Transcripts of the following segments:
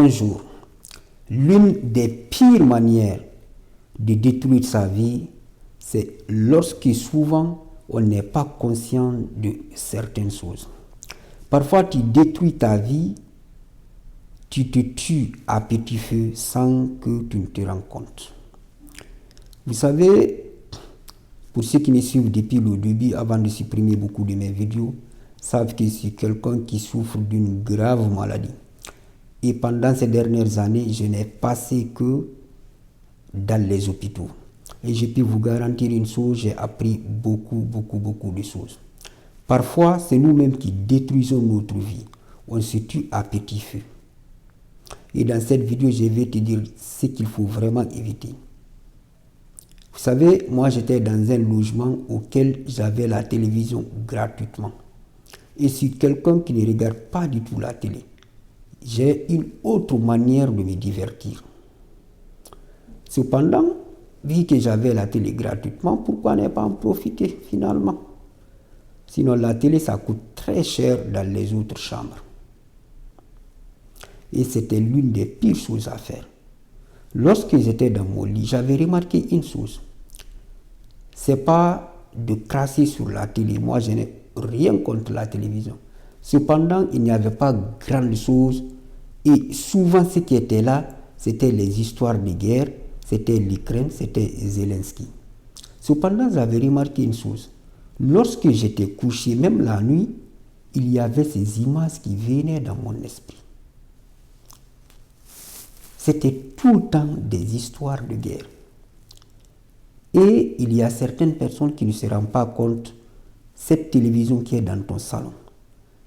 Bonjour. L'une des pires manières de détruire sa vie, c'est lorsque souvent on n'est pas conscient de certaines choses. Parfois tu détruis ta vie, tu te tues à petit feu sans que tu ne te rends compte. Vous savez, pour ceux qui me suivent depuis le début, avant de supprimer beaucoup de mes vidéos, savent que je suis quelqu'un qui souffre d'une grave maladie. Et pendant ces dernières années, je n'ai passé que dans les hôpitaux. Et je peux vous garantir une chose, j'ai appris beaucoup de choses. Parfois, c'est nous-mêmes qui détruisons notre vie. On se tue à petit feu. Et dans cette vidéo, je vais te dire ce qu'il faut vraiment éviter. Vous savez, moi j'étais dans un logement auquel j'avais la télévision gratuitement. Et je suis quelqu'un qui ne regarde pas du tout la télé. J'ai une autre manière de me divertir. Cependant, vu que j'avais la télé gratuitement, pourquoi ne pas en profiter finalement? Sinon la télé, ça coûte très cher dans les autres chambres. Et c'était l'une des pires choses à faire. Lorsque j'étais dans mon lit, j'avais remarqué une chose. C'est pas de crasser sur la télé. Moi, je n'ai rien contre la télévision. Cependant, il n'y avait pas grande chose. Et souvent, ce qui était là, c'était les histoires de guerre, c'était l'Ukraine, c'était Zelensky. Cependant, j'avais remarqué une chose. Lorsque j'étais couché, même la nuit, il y avait ces images qui venaient dans mon esprit. C'était tout le temps des histoires de guerre. Et il y a certaines personnes qui ne se rendent pas compte, cette télévision qui est dans ton salon,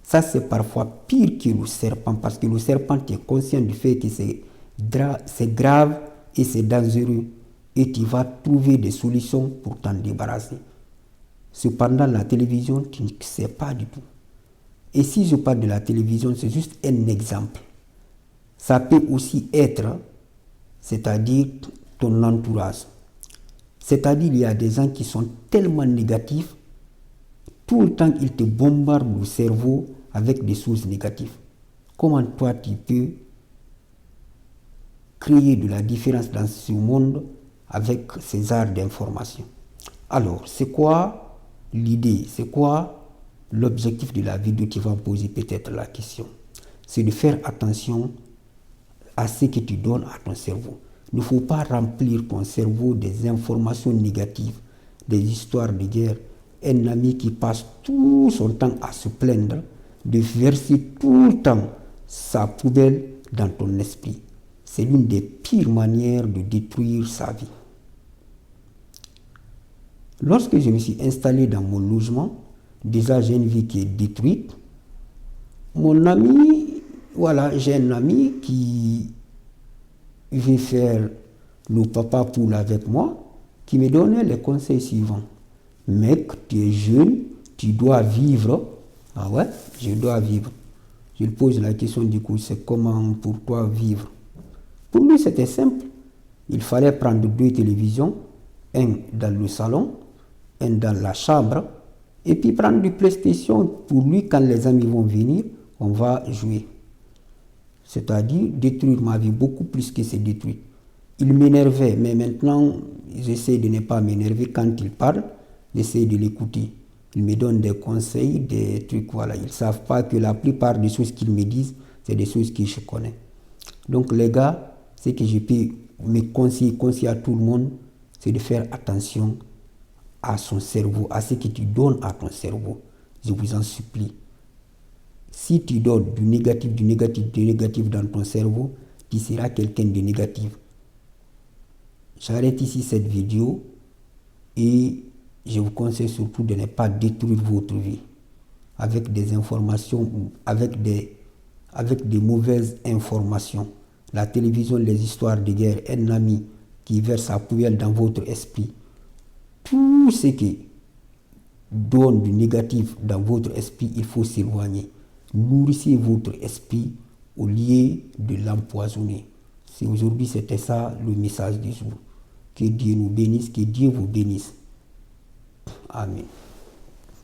ça c'est parfois pire que le serpent, parce que le serpent, tu es conscient du fait que c'est grave et c'est dangereux, et tu vas trouver des solutions pour t'en débarrasser. Cependant, la télévision, tu ne sais pas du tout. Et si je parle de la télévision, c'est juste un exemple. Ça peut aussi être, c'est-à-dire ton entourage. C'est-à-dire il y a des gens qui sont tellement négatifs, tout le temps ils te bombardent le cerveau avec des choses négatives. Comment toi tu peux créer de la différence dans ce monde avec ces arts d'information? Alors, c'est quoi l'idée? C'est quoi l'objectif de la vidéo? Tu vas poser peut-être la question. C'est de faire attention à ce que tu donnes à ton cerveau. Il ne faut pas remplir ton cerveau des informations négatives, des histoires de guerre. Un ami qui passe tout son temps à se plaindre, de verser tout le temps sa poubelle dans ton esprit. C'est l'une des pires manières de détruire sa vie. Lorsque je me suis installé dans mon logement, déjà j'ai une vie qui est détruite. Mon ami, voilà, j'ai un ami qui veut faire le papa poule avec moi, qui me donnait les conseils suivants. Mec, tu es jeune, tu dois vivre. Ah ouais, je dois vivre. Je lui pose la question du coup, c'est comment pour toi vivre? Pour lui, c'était simple. Il fallait prendre 2 télévisions, un dans le salon, un dans la chambre, et puis prendre du PlayStation. Pour lui, quand les amis vont venir, on va jouer. C'est-à-dire détruire ma vie beaucoup plus que c'est détruire. Il m'énervait, mais maintenant, j'essaie de ne pas m'énerver quand il parle, j'essaie de l'écouter. Il me donne des conseils, des trucs, voilà. Ils ne savent pas que la plupart des choses qu'ils me disent, c'est des choses que je connais. Donc les gars, ce que je peux me conseiller à tout le monde, c'est de faire attention à son cerveau, à ce que tu donnes à ton cerveau. Je vous en supplie. Si tu donnes du négatif dans ton cerveau, tu seras quelqu'un de négatif. J'arrête ici cette vidéo et je vous conseille surtout de ne pas détruire votre vie avec des informations ou avec des mauvaises informations. La télévision, les histoires de guerre, un ami qui verse sa poubelle dans votre esprit. Tout ce qui donne du négatif dans votre esprit, il faut s'éloigner. Nourrissez votre esprit au lieu de l'empoisonner. C'est aujourd'hui, c'était ça le message du jour. Que Dieu nous bénisse, que Dieu vous bénisse. Amen.